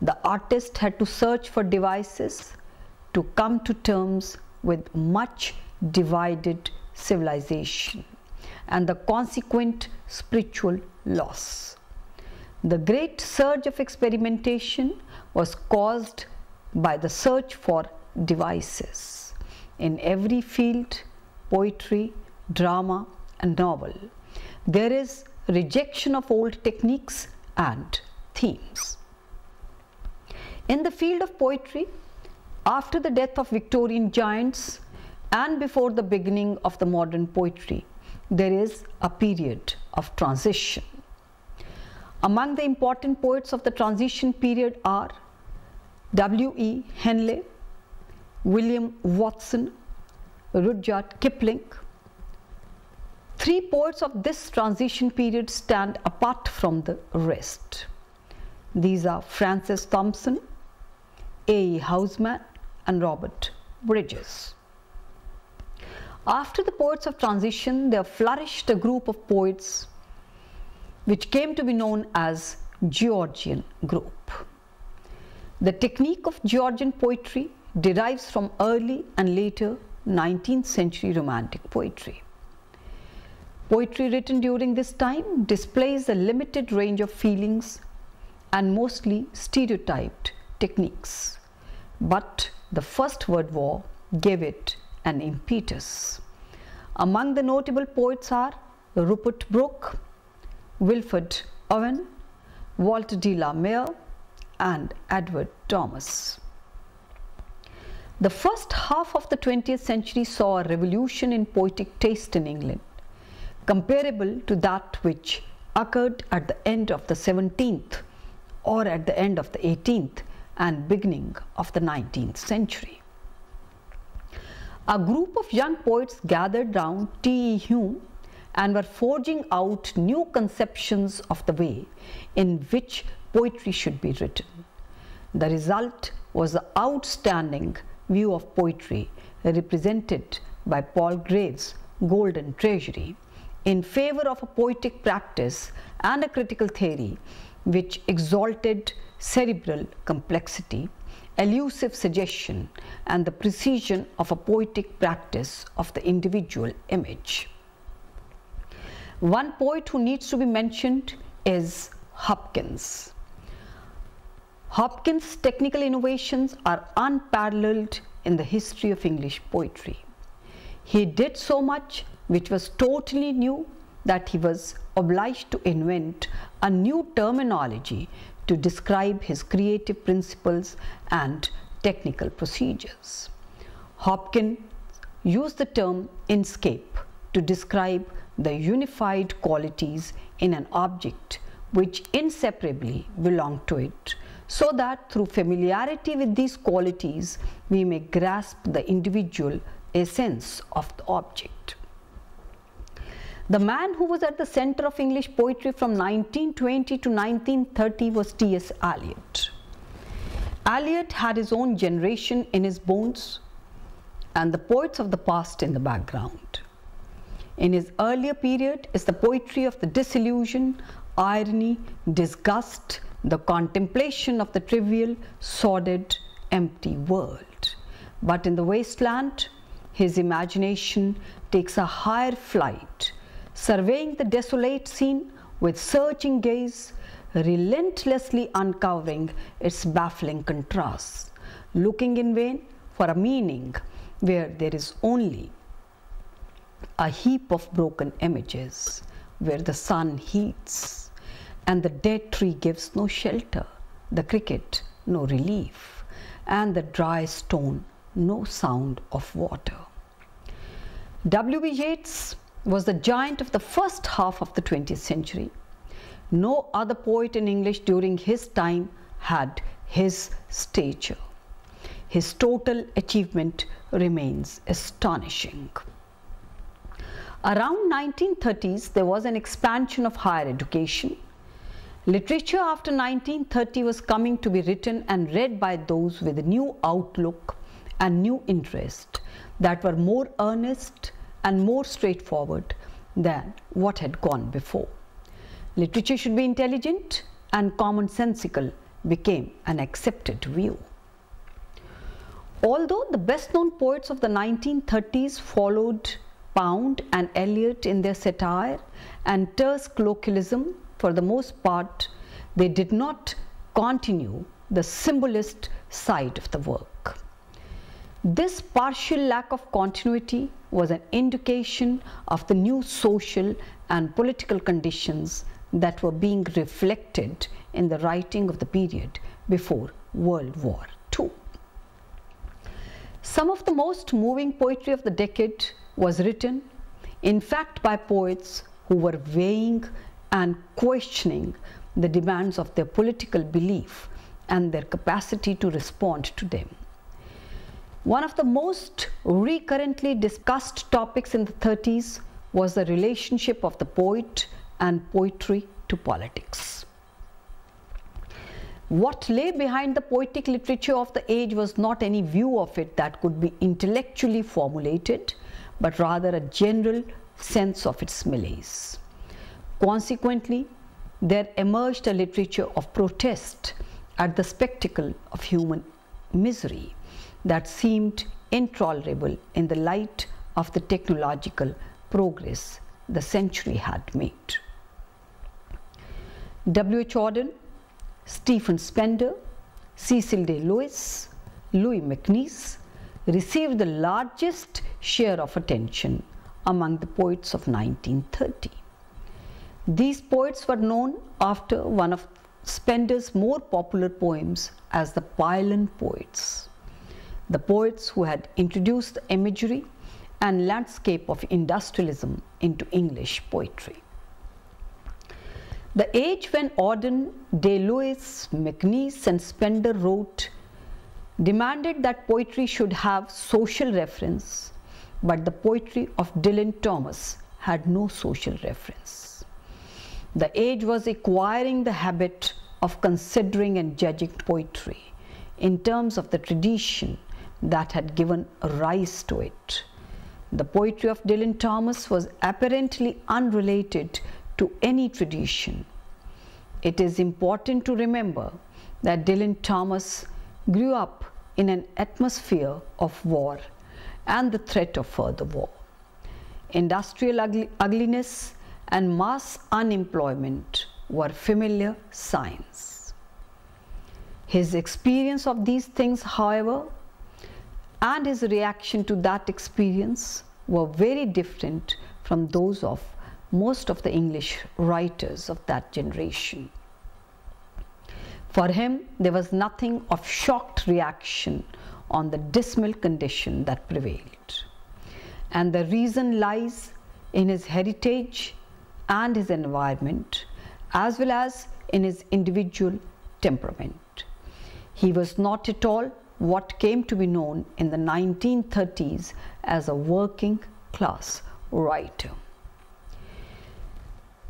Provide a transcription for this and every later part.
the artist had to search for devices to come to terms with much divided civilization and the consequent spiritual loss. The great surge of experimentation was caused by the search for devices in every field, poetry, drama and novel. There is rejection of old techniques and themes. In the field of poetry, after the death of Victorian giants and before the beginning of the modern poetry, there is a period of transition. Among the important poets of the transition period are W.E. Henley, William Watson, Rudyard Kipling. Three poets of this transition period stand apart from the rest. These are Francis Thompson, A.E. Housman and Robert Bridges. After the poets of transition, there flourished a group of poets which came to be known as Georgian group. The technique of Georgian poetry derives from early and later 19th century Romantic poetry. Poetry written during this time displays a limited range of feelings and mostly stereotyped techniques, but the First World War gave it an impetus. Among the notable poets are Rupert Brooke, Wilfred Owen, Walter de la Mare and Edward Thomas. The first half of the 20th century saw a revolution in poetic taste in England, comparable to that which occurred at the end of the 17th or at the end of the 18th and beginning of the 19th century. A group of young poets gathered round T.E. Hume and were forging out new conceptions of the way in which poetry should be written. The result was the outstanding view of poetry represented by Paul Graves' Golden Treasury, in favor of a poetic practice and a critical theory which exalted cerebral complexity, elusive suggestion and the precision of a poetic practice of the individual image. One poet who needs to be mentioned is Hopkins. Hopkins' technical innovations are unparalleled in the history of English poetry. He did so much which was totally new that he was obliged to invent a new terminology to describe his creative principles and technical procedures. Hopkins used the term inscape to describe the unified qualities in an object which inseparably belong to it, so that through familiarity with these qualities we may grasp the individual essence of the object. The man who was at the center of English poetry from 1920 to 1930 was T.S. Eliot. Eliot had his own generation in his bones and the poets of the past in the background. In his earlier period is the poetry of the disillusion, irony, disgust, the contemplation of the trivial, sordid, empty world. But in the wasteland, his imagination takes a higher flight, surveying the desolate scene with searching gaze, relentlessly uncovering its baffling contrasts, looking in vain for a meaning where there is only a heap of broken images, where the sun heats and the dead tree gives no shelter, the cricket no relief, and the dry stone no sound of water. W.B. Yeats was the giant of the first half of the 20th century. No other poet in English during his time had his stature. His total achievement remains astonishing. Around 1930s, there was an expansion of higher education. Literature after 1930 was coming to be written and read by those with a new outlook and new interest that were more earnest and more straightforward than what had gone before. Literature should be intelligent and commonsensical became an accepted view. Although the best-known poets of the 1930s followed Pound and Eliot in their satire and terse colloquialism, for the most part, they did not continue the symbolist side of the work. This partial lack of continuity was an indication of the new social and political conditions that were being reflected in the writing of the period before World War II. Some of the most moving poetry of the decade was written, in fact, by poets who were weighing and questioning the demands of their political belief and their capacity to respond to them. One of the most recurrently discussed topics in the 30s was the relationship of the poet and poetry to politics. What lay behind the poetic literature of the age was not any view of it that could be intellectually formulated, but rather a general sense of its malaise. Consequently, there emerged a literature of protest at the spectacle of human misery that seemed intolerable in the light of the technological progress the century had made. W.H. Auden, Stephen Spender, Cecil Day Lewis, Louis MacNeice received the largest share of attention among the poets of 1930. These poets were known after one of Spender's more popular poems as the Pylon poets, the poets who had introduced the imagery and landscape of industrialism into English poetry. The age when Auden, Day-Lewis, MacNeice and Spender wrote demanded that poetry should have social reference, but the poetry of Dylan Thomas had no social reference. The age was acquiring the habit of considering and judging poetry in terms of the tradition that had given rise to it. The poetry of Dylan Thomas was apparently unrelated to any tradition. It is important to remember that Dylan Thomas grew up in an atmosphere of war and the threat of further war. Industrial ugliness and mass unemployment were familiar signs. His experience of these things, however, and his reaction to that experience were very different from those of most of the English writers of that generation. For him, there was nothing of shocked reaction on the dismal condition that prevailed. And the reason lies in his heritage and his environment, as well as in his individual temperament. He was not at all what came to be known in the 1930s as a working class writer.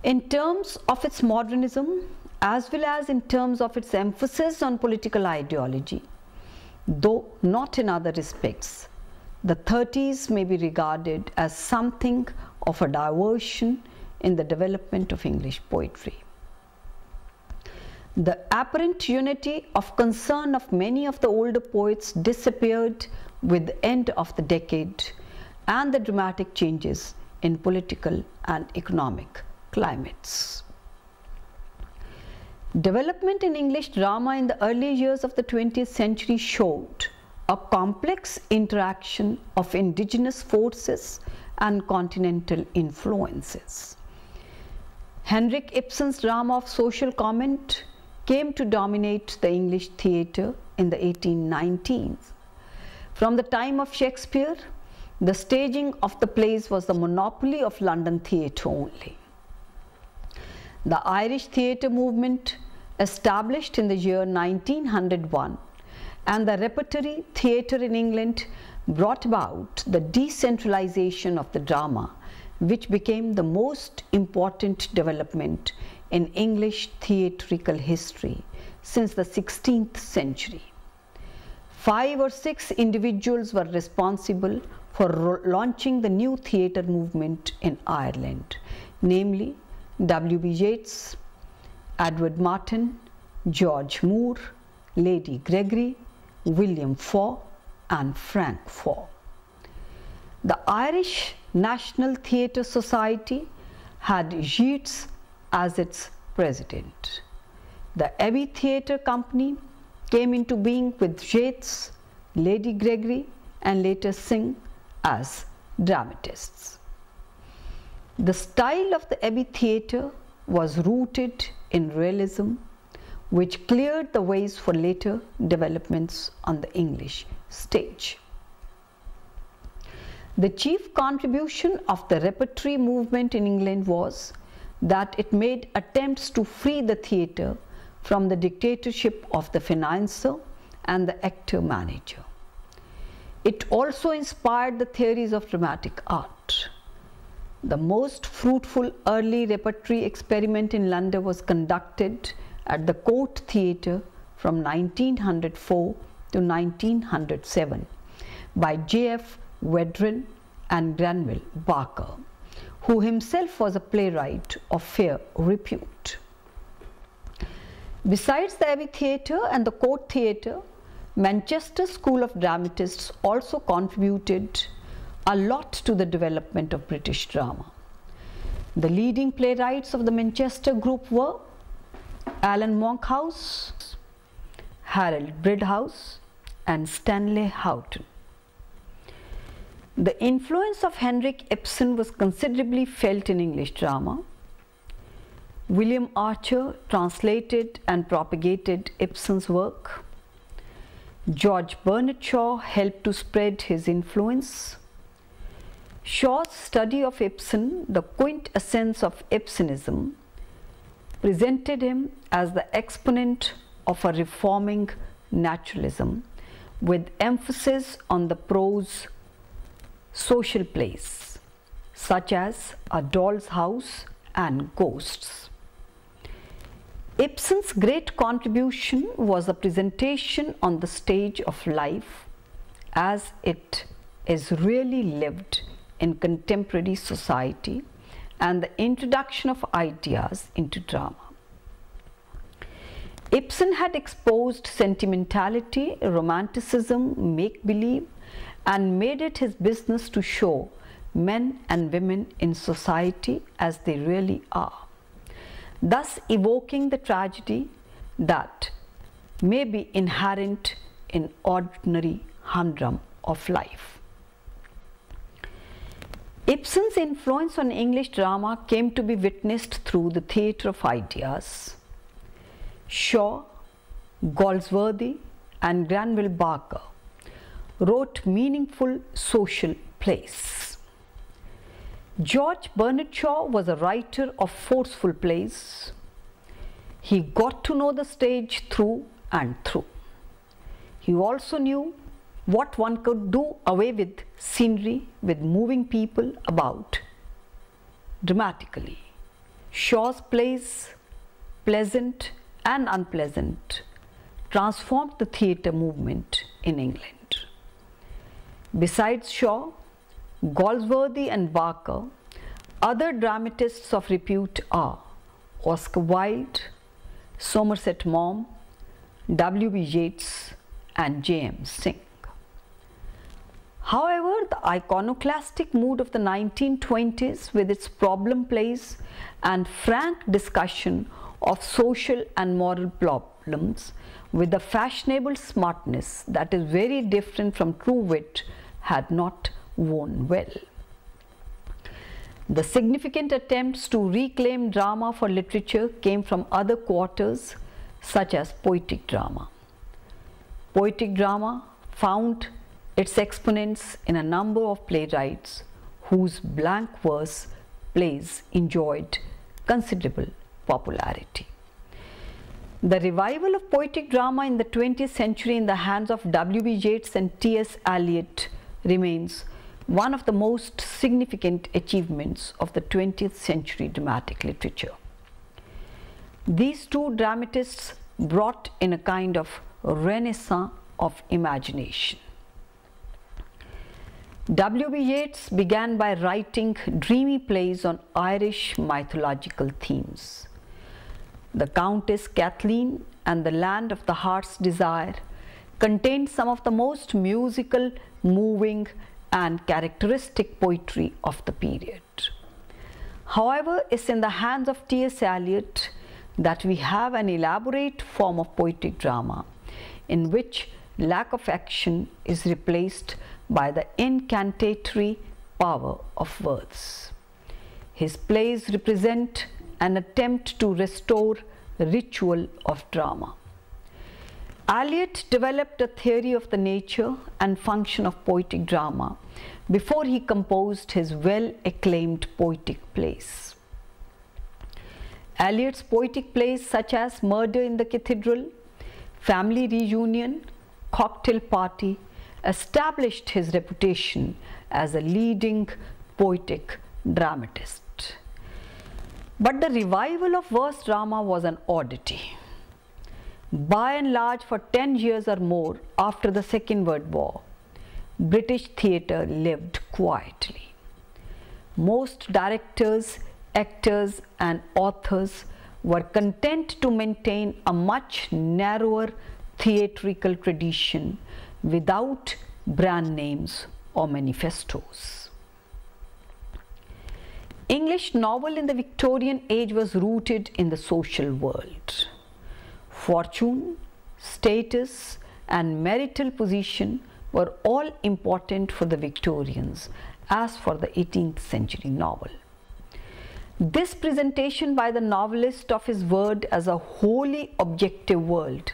In terms of its modernism, as well as in terms of its emphasis on political ideology, though not in other respects, the 30s may be regarded as something of a diversion in the development of English poetry. The apparent unity of concern of many of the older poets disappeared with the end of the decade and the dramatic changes in political and economic climates. Development in English drama in the early years of the 20th century showed a complex interaction of indigenous forces and continental influences. Henrik Ibsen's drama of social comment came to dominate the English theatre in the 1890s. From the time of Shakespeare, the staging of the plays was the monopoly of London theatre only. The Irish theatre movement, established in the year 1901, and the repertory theatre in England brought about the decentralization of the drama, which became the most important development in English theatrical history since the 16th century. 5 or 6 individuals were responsible for launching the new theatre movement in Ireland, namely W.B. Yeats, Edward Martyn, George Moore, Lady Gregory, William Faw and Frank Faw. The Irish National Theatre Society had Yeats as its president. The Abbey Theatre Company came into being with Yeats, Lady Gregory and later Synge as dramatists. The style of the Abbey Theatre was rooted in realism, which cleared the ways for later developments on the English stage. The chief contribution of the repertory movement in England was that it made attempts to free the theatre from the dictatorship of the financier and the actor-manager. It also inspired the theories of dramatic art. The most fruitful early repertory experiment in London was conducted at the Court Theatre from 1904 to 1907 by J.F. Wedren and Granville Barker, who himself was a playwright of fair repute. Besides the Abbey Theatre and the Court Theatre, Manchester School of Dramatists also contributed a lot to the development of British drama. The leading playwrights of the Manchester group were Alan Monkhouse, Harold Bridhouse and Stanley Houghton. The influence of Henrik Ibsen was considerably felt in English drama. William Archer translated and propagated Ibsen's work. George Bernard Shaw helped to spread his influence. Shaw's study of Ibsen, the quintessence of Ibsenism, presented him as the exponent of a reforming naturalism with emphasis on the prose social plays such as A Doll's House and Ghosts. Ibsen's great contribution was a presentation on the stage of life as it is really lived in contemporary society and the introduction of ideas into drama. Ibsen had exposed sentimentality, romanticism, make-believe, and made it his business to show men and women in society as they really are, thus evoking the tragedy that may be inherent in ordinary humdrum of life. Ibsen's influence on English drama came to be witnessed through the theatre of ideas. Shaw, Galsworthy and Granville Barker wrote meaningful social plays. George Bernard Shaw was a writer of forceful plays. He got to know the stage through and through. He also knew what one could do away with scenery, with moving people about dramatically. Shaw's plays, pleasant and unpleasant, transformed the theatre movement in England. Besides Shaw, Galsworthy and Barker, other dramatists of repute are Oscar Wilde, Somerset Maugham, W.B. Yeats and J.M. Synge. However, the iconoclastic mood of the 1920s with its problem plays and frank discussion of social and moral problems with a fashionable smartness that is very different from true wit had not worn well. The significant attempts to reclaim drama for literature came from other quarters such as poetic drama. Poetic drama found its exponents in a number of playwrights whose blank verse plays enjoyed considerable popularity. The revival of poetic drama in the 20th century in the hands of W.B. Yeats and T.S. Eliot remains one of the most significant achievements of the 20th century dramatic literature. These two dramatists brought in a kind of renaissance of imagination. W.B. Yeats began by writing dreamy plays on Irish mythological themes. The Countess Kathleen and The Land of the Heart's Desire contained some of the most musical, moving, and characteristic poetry of the period. However, it's in the hands of T.S. Eliot that we have an elaborate form of poetic drama in which lack of action is replaced by the incantatory power of words. His plays represent an attempt to restore the ritual of drama. Eliot developed a theory of the nature and function of poetic drama before he composed his well-acclaimed poetic plays. Eliot's poetic plays such as Murder in the Cathedral, Family Reunion, Cocktail Party established his reputation as a leading poetic dramatist. But the revival of verse drama was an oddity. By and large, for 10 years or more after the Second World War, British theatre lived quietly. Most directors, actors, and authors were content to maintain a much narrower theatrical tradition without brand names or manifestos. English novel in the Victorian age was rooted in the social world. Fortune, status, and marital position were all important for the Victorians, as for the 18th century novel. This presentation by the novelist of his world as a wholly objective world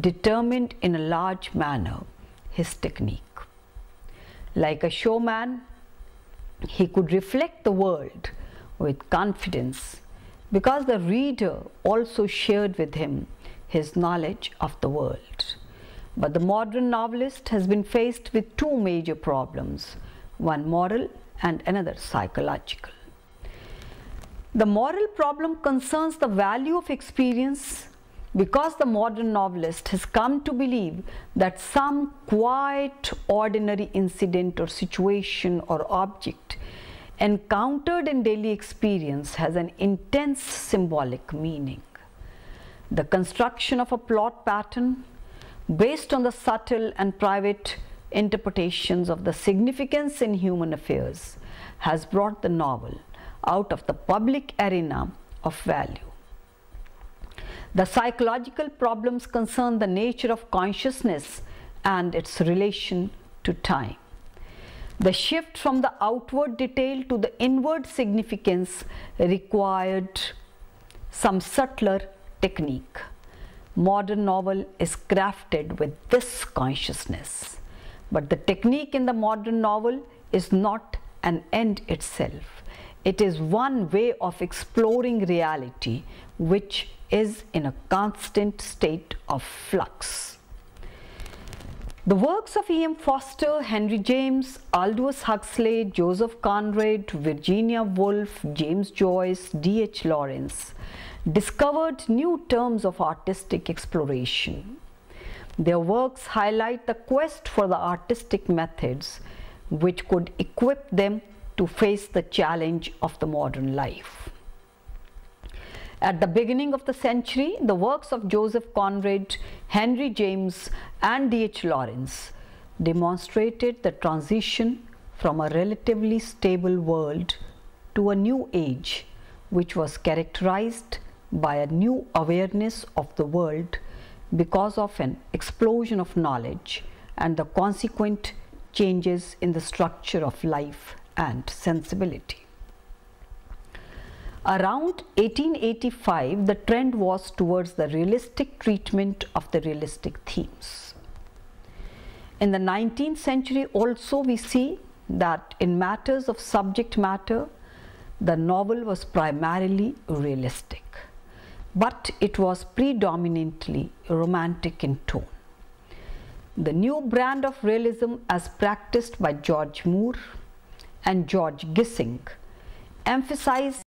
determined in a large manner his technique. Like a showman, he could reflect the world with confidence because the reader also shared with him his knowledge of the world. But the modern novelist has been faced with two major problems, one moral and another psychological. The moral problem concerns the value of experience because the modern novelist has come to believe that some quiet, ordinary incident or situation or object encountered in daily experience has an intense symbolic meaning. The construction of a plot pattern based on the subtle and private interpretations of the significance in human affairs has brought the novel out of the public arena of value. The psychological problems concern the nature of consciousness and its relation to time. The shift from the outward detail to the inward significance required some subtler technique. Modern novel is crafted with this consciousness, but the technique in the modern novel is not an end itself. It is one way of exploring reality which is in a constant state of flux. The works of E.M. Forster, Henry James, Aldous Huxley, Joseph Conrad, Virginia Woolf, James Joyce, D.H. Lawrence discovered new terms of artistic exploration. Their works highlight the quest for the artistic methods which could equip them to face the challenge of the modern life. At the beginning of the century, the works of Joseph Conrad, Henry James, and D.H. Lawrence demonstrated the transition from a relatively stable world to a new age, which was characterized by a new awareness of the world because of an explosion of knowledge and the consequent changes in the structure of life and sensibility. Around 1885, the trend was towards the realistic treatment of the realistic themes. In the 19th century also, we see that in matters of subject matter, the novel was primarily realistic, but it was predominantly romantic in tone. The new brand of realism as practiced by George Moore and George Gissing emphasized